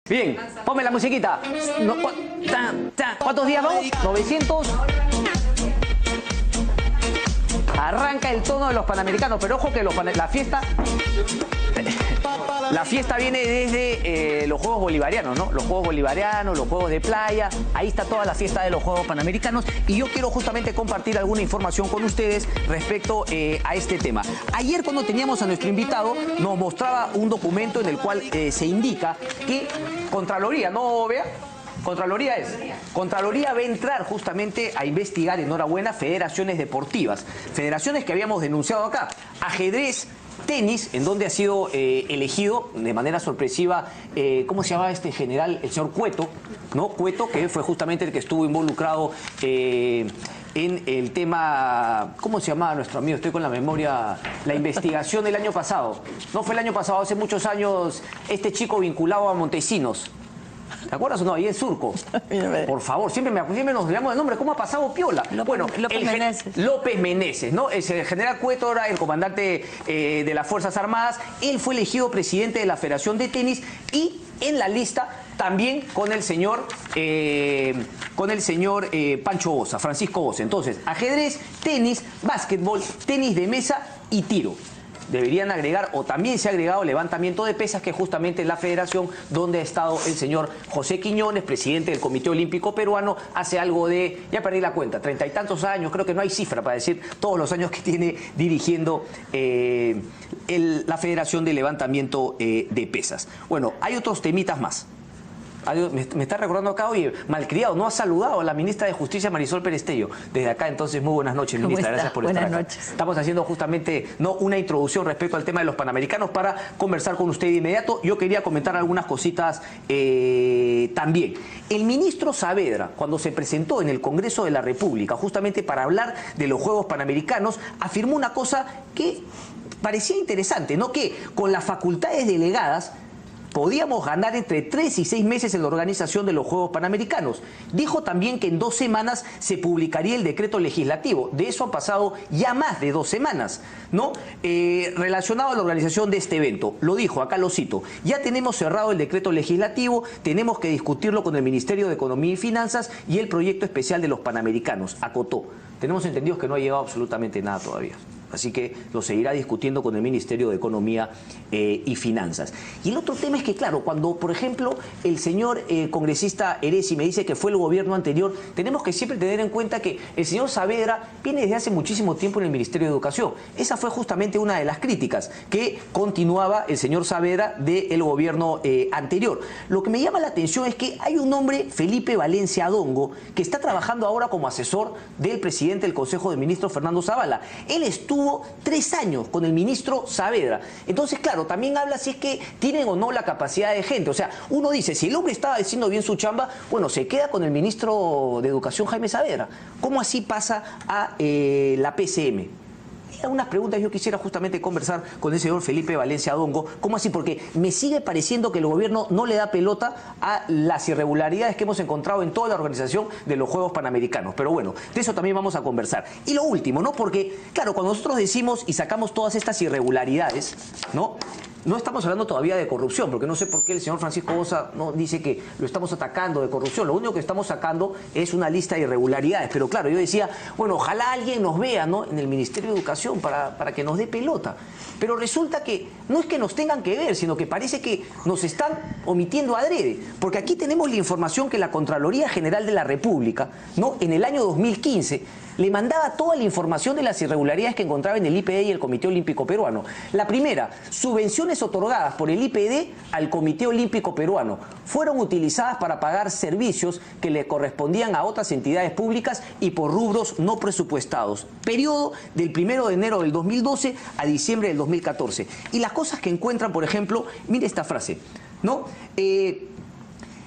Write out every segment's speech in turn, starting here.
Bien, ponme la musiquita. No, ¿cuántos días vamos? 900. Arranca el tono de los Panamericanos, pero ojo que la fiesta viene desde los Juegos Bolivarianos, ¿no? Los Juegos Bolivarianos, los Juegos de Playa, ahí está toda la fiesta de los Juegos Panamericanos y yo quiero justamente compartir alguna información con ustedes respecto a este tema. Ayer cuando teníamos a nuestro invitado nos mostraba un documento en el cual se indica que Contraloría, ¿no, Bea? Contraloría va a entrar justamente a investigar, enhorabuena, federaciones deportivas. Federaciones que habíamos denunciado acá. Ajedrez, tenis, en donde ha sido elegido de manera sorpresiva, ¿cómo se llamaba este general? El señor Cueto, ¿no? Cueto, que fue justamente el que estuvo involucrado en el tema, ¿cómo se llamaba nuestro amigo? Estoy con la memoria, la investigación del año pasado. No fue el año pasado, hace muchos años, este chico vinculado a Montesinos. ¿Te acuerdas o no? Ahí en Surco. Por favor, siempre nos olvidamos del nombre. ¿Cómo ha pasado piola? López Meneses. López Meneses, ¿no? El general Cueto era el comandante de las Fuerzas Armadas. Él fue elegido presidente de la Federación de Tenis y en la lista también con el señor Pancho Boza, Francisco Boza. Entonces, ajedrez, tenis, básquetbol, tenis de mesa y tiro. Deberían agregar, o también se ha agregado, levantamiento de pesas, que es justamente la federación donde ha estado el señor José Quiñones, presidente del Comité Olímpico Peruano, hace algo de, ya perdí la cuenta, 30 y tantos años, creo que no hay cifra para decir todos los años que tiene dirigiendo la Federación de Levantamiento de Pesas. Bueno, hay otros temitas más. Me está recordando acá, oye, malcriado, no ha saludado a la ministra de Justicia, Marisol Perestello. Desde acá, entonces, muy buenas noches, ministra. Gracias por estar acá. Buenas noches. Estamos haciendo justamente una introducción respecto al tema de los Panamericanos para conversar con usted de inmediato. Yo quería comentar algunas cositas también. El ministro Saavedra, cuando se presentó en el Congreso de la República, justamente para hablar de los Juegos Panamericanos, afirmó una cosa que parecía interesante, ¿no? Que con las facultades delegadas podíamos ganar entre 3 y 6 meses en la organización de los Juegos Panamericanos. Dijo también que en 2 semanas se publicaría el decreto legislativo. De eso han pasado ya más de 2 semanas, ¿no? Relacionado a la organización de este evento. Lo dijo, acá lo cito. Ya tenemos cerrado el decreto legislativo, tenemos que discutirlo con el Ministerio de Economía y Finanzas y el proyecto especial de los Panamericanos, acotó. Tenemos entendido que no ha llegado absolutamente nada todavía. Así que lo seguirá discutiendo con el Ministerio de Economía y Finanzas. Y el otro tema es que, claro, cuando, por ejemplo, el señor congresista Heresi me dice que fue el gobierno anterior, tenemos que siempre tener en cuenta que el señor Saavedra viene desde hace muchísimo tiempo en el Ministerio de Educación. Esa fue justamente una de las críticas que continuaba el señor Saavedra del gobierno anterior. Lo que me llama la atención es que hay un hombre, Felipe Valencia Adongo, que está trabajando ahora como asesor del presidente del Consejo de Ministros, Fernando Zavala. Él estuvo 3 años con el ministro Saavedra. Entonces, claro, también habla si es que tienen o no la capacidad de gente. O sea, uno dice, si el hombre estaba haciendo bien su chamba, bueno, se queda con el ministro de Educación, Jaime Saavedra. ¿Cómo así pasa a la PCM? Unas preguntas yo quisiera justamente conversar con el señor Felipe Valencia Adongo. ¿Cómo así? Porque me sigue pareciendo que el gobierno no le da pelota a las irregularidades que hemos encontrado en toda la organización de los Juegos Panamericanos. Pero bueno, de eso también vamos a conversar. Y lo último, ¿no? Porque, claro, cuando nosotros decimos y sacamos todas estas irregularidades, ¿no? No estamos hablando todavía de corrupción, porque no sé por qué el señor Francisco Boza no dice que lo estamos atacando de corrupción. Lo único que estamos sacando es una lista de irregularidades. Pero claro, yo decía, bueno, ojalá alguien nos vea, ¿no?, en el Ministerio de Educación para que nos dé pelota. Pero resulta que no es que nos tengan que ver, sino que parece que nos están omitiendo adrede. Porque aquí tenemos la información que la Contraloría General de la República, ¿no?, en el año 2015... le mandaba toda la información de las irregularidades que encontraba en el IPD y el Comité Olímpico Peruano. La primera, subvenciones otorgadas por el IPD al Comité Olímpico Peruano fueron utilizadas para pagar servicios que le correspondían a otras entidades públicas y por rubros no presupuestados. Periodo del 1 de enero del 2012 a diciembre del 2014. Y las cosas que encuentran, por ejemplo, mire esta frase, ¿no?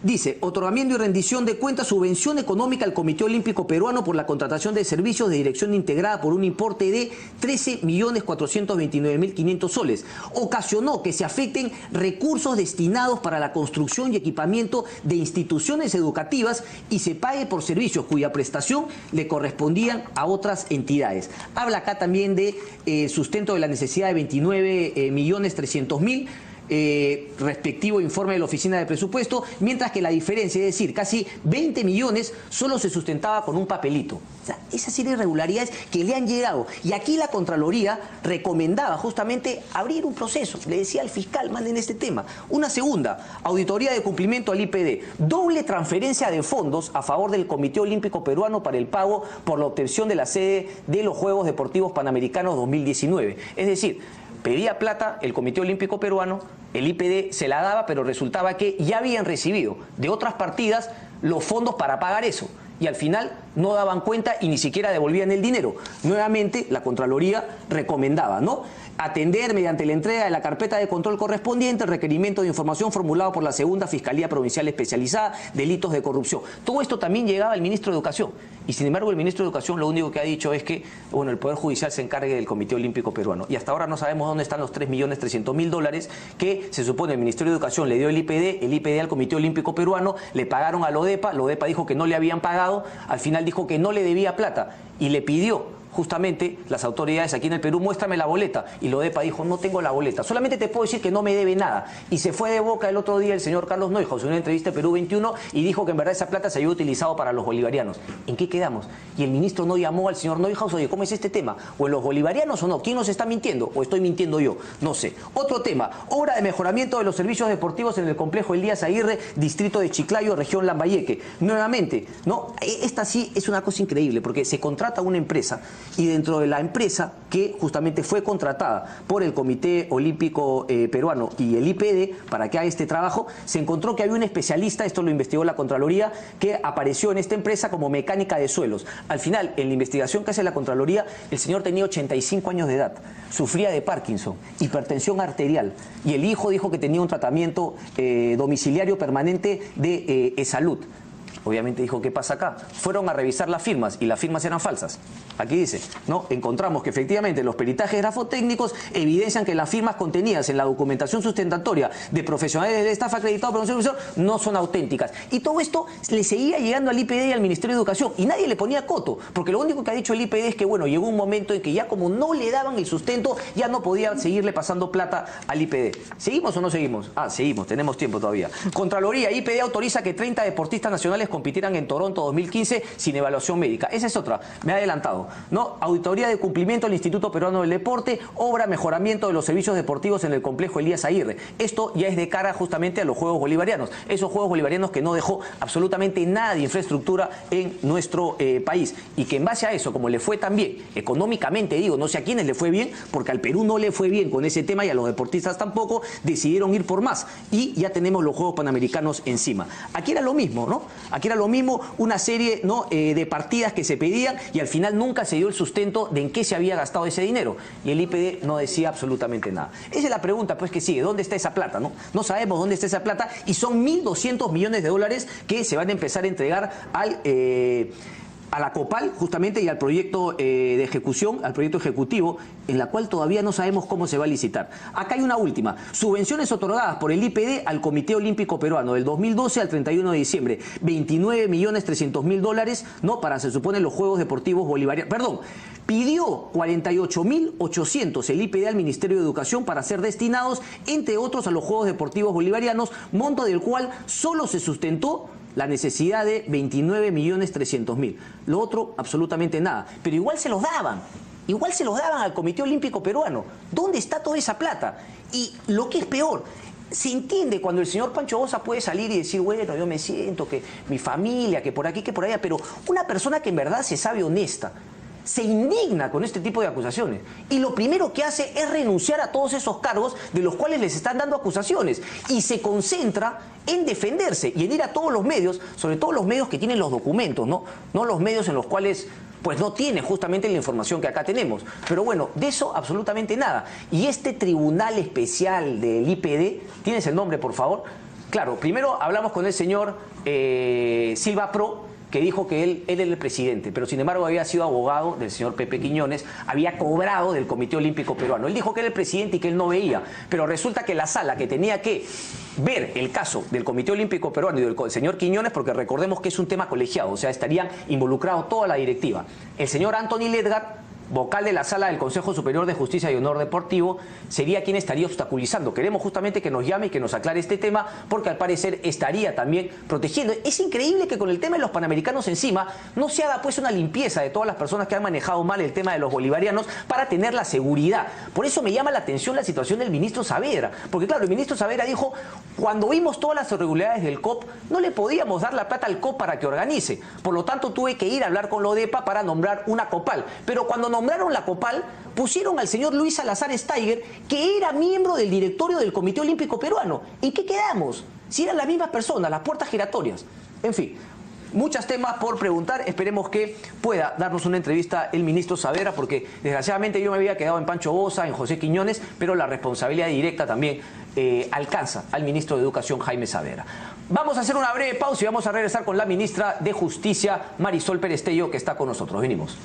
Dice, otorgamiento y rendición de cuentas, subvención económica al Comité Olímpico Peruano por la contratación de servicios de dirección integrada por un importe de 13.429.500 soles. Ocasionó que se afecten recursos destinados para la construcción y equipamiento de instituciones educativas y se pague por servicios cuya prestación le correspondían a otras entidades. Habla acá también de sustento de la necesidad de 29.300.000. respectivo informe de la Oficina de Presupuesto, mientras que la diferencia, es decir, casi 20 millones, solo se sustentaba con un papelito. O sea, esa serie de irregularidades que le han llegado. Y aquí la Contraloría recomendaba justamente abrir un proceso. Le decía al fiscal, manden este tema. Una segunda, auditoría de cumplimiento al IPD. Doble transferencia de fondos a favor del Comité Olímpico Peruano para el pago por la obtención de la sede de los Juegos Deportivos Panamericanos 2019. Es decir, pedía plata el Comité Olímpico Peruano, el IPD se la daba, pero resultaba que ya habían recibido de otras partidas los fondos para pagar eso. Y al final no daban cuenta y ni siquiera devolvían el dinero. Nuevamente, la Contraloría recomendaba, ¿no?, atender mediante la entrega de la carpeta de control correspondiente el requerimiento de información formulado por la Segunda Fiscalía Provincial Especializada, delitos de corrupción. Todo esto también llegaba al ministro de Educación. Y sin embargo, el ministro de Educación lo único que ha dicho es que, bueno, el Poder Judicial se encargue del Comité Olímpico Peruano. Y hasta ahora no sabemos dónde están los 3.300.000 dólares que se supone el Ministerio de Educación le dio el IPD al Comité Olímpico Peruano, le pagaron a la ODEPA dijo que no le habían pagado, al final dijo que no le debía plata y le pidió justamente las autoridades aquí en el Perú, muéstrame la boleta. Y la ODEPA dijo, no tengo la boleta, solamente te puedo decir que no me debe nada. Y se fue de boca el otro día el señor Carlos Neuhaus en una entrevista de Perú 21 y dijo que en verdad esa plata se había utilizado para los bolivarianos. ¿En qué quedamos? Y el ministro no llamó al señor Neuhaus, oye, ¿cómo es este tema? ¿O en los bolivarianos o no? ¿Quién nos está mintiendo? ¿O estoy mintiendo yo? No sé. Otro tema, obra de mejoramiento de los servicios deportivos en el complejo Elías Aguirre, distrito de Chiclayo, región Lambayeque. Nuevamente, ¿no? Esta sí es una cosa increíble, porque se contrata una empresa y dentro de la empresa que justamente fue contratada por el Comité Olímpico Peruano y el IPD para que haga este trabajo, se encontró que había un especialista, esto lo investigó la Contraloría, que apareció en esta empresa como mecánica de suelos. Al final, en la investigación que hace la Contraloría, el señor tenía 85 años de edad, sufría de Parkinson, hipertensión arterial, y el hijo dijo que tenía un tratamiento domiciliario permanente de salud. Obviamente dijo, ¿qué pasa acá? Fueron a revisar las firmas y las firmas eran falsas. Aquí dice, ¿no? Encontramos que efectivamente los peritajes grafotécnicos evidencian que las firmas contenidas en la documentación sustentatoria de profesionales del staff acreditado por un supervisor no son auténticas. Y todo esto le seguía llegando al IPD y al Ministerio de Educación y nadie le ponía coto, porque lo único que ha dicho el IPD es que, bueno, llegó un momento en que ya como no le daban el sustento, ya no podían seguirle pasando plata al IPD. ¿Seguimos o no seguimos? Ah, seguimos, tenemos tiempo todavía. Contraloría, IPD autoriza que 30 deportistas nacionales compitieran en Toronto 2015 sin evaluación médica. Esa es otra, me ha adelantado, ¿no? Auditoría de cumplimiento del Instituto Peruano del Deporte, obra mejoramiento de los servicios deportivos en el complejo Elías Aguirre. Esto ya es de cara justamente a los Juegos Bolivarianos, esos Juegos Bolivarianos que no dejó absolutamente nada de infraestructura en nuestro país y que en base a eso, como le fue tan bien, económicamente digo, no sé a quiénes le fue bien, porque al Perú no le fue bien con ese tema y a los deportistas tampoco, decidieron ir por más y ya tenemos los Juegos Panamericanos encima. Aquí era lo mismo, ¿no? Aquí era lo mismo, una serie, ¿no?, de partidas que se pedían y al final nunca se dio el sustento de en qué se había gastado ese dinero. Y el IPD no decía absolutamente nada. Esa es la pregunta, pues, que sigue. ¿Dónde está esa plata, no? No sabemos dónde está esa plata y son 1.200 millones de dólares que se van a empezar a entregar a la COPAL justamente y al proyecto de ejecución, al proyecto ejecutivo, en la cual todavía no sabemos cómo se va a licitar. Acá hay una última. Subvenciones otorgadas por el IPD al Comité Olímpico Peruano del 2012 al 31 de diciembre. 29.300.000 dólares, ¿no?, para, se supone, los Juegos Deportivos Bolivarianos. Perdón, pidió 48.800 el IPD al Ministerio de Educación para ser destinados, entre otros, a los Juegos Deportivos Bolivarianos, monto del cual solo se sustentó la necesidad de 29.300.000. Lo otro, absolutamente nada. Pero igual se los daban. Igual se los daban al Comité Olímpico Peruano. ¿Dónde está toda esa plata? Y lo que es peor, se entiende cuando el señor Pancho Boza puede salir y decir, bueno, yo me siento que mi familia, que por aquí, que por allá, pero una persona que en verdad se sabe honesta, se indigna con este tipo de acusaciones y lo primero que hace es renunciar a todos esos cargos de los cuales les están dando acusaciones y se concentra en defenderse y en ir a todos los medios, sobre todo los medios que tienen los documentos, no los medios en los cuales pues no tiene justamente la información que acá tenemos. Pero bueno, de eso absolutamente nada. Y este Tribunal Especial del IPD, ¿tienes el nombre, por favor? Claro, primero hablamos con el señor Silva Pro, que dijo que él era el presidente, pero sin embargo había sido abogado del señor Pepe Quiñones, había cobrado del Comité Olímpico Peruano. Él dijo que era el presidente y que él no veía, pero resulta que la sala que tenía que ver el caso del Comité Olímpico Peruano y del señor Quiñones, porque recordemos que es un tema colegiado, o sea, estarían involucrados toda la directiva. El señor Anthony Ledgar vocal de la Sala del Consejo Superior de Justicia y Honor Deportivo, sería quien estaría obstaculizando. Queremos justamente que nos llame y que nos aclare este tema, porque al parecer estaría también protegiendo. Es increíble que con el tema de los panamericanos encima no se haga pues una limpieza de todas las personas que han manejado mal el tema de los bolivarianos para tener la seguridad. Por eso me llama la atención la situación del ministro Saavedra, porque claro, el ministro Saavedra dijo, cuando vimos todas las irregularidades del COP, no le podíamos dar la plata al COP para que organice. Por lo tanto, tuve que ir a hablar con la ODEPA para nombrar una COPAL. Pero cuando nombraron la COPAL, pusieron al señor Luis Salazar Steiger, que era miembro del directorio del Comité Olímpico Peruano. ¿En qué quedamos? Si eran las mismas personas, las puertas giratorias. En fin, muchos temas por preguntar. Esperemos que pueda darnos una entrevista el ministro Saavedra, porque desgraciadamente yo me había quedado en Pancho Boza, en José Quiñones, pero la responsabilidad directa también alcanza al ministro de Educación, Jaime Saavedra. Vamos a hacer una breve pausa y vamos a regresar con la ministra de Justicia, Marisol Perestello, que está con nosotros. Venimos.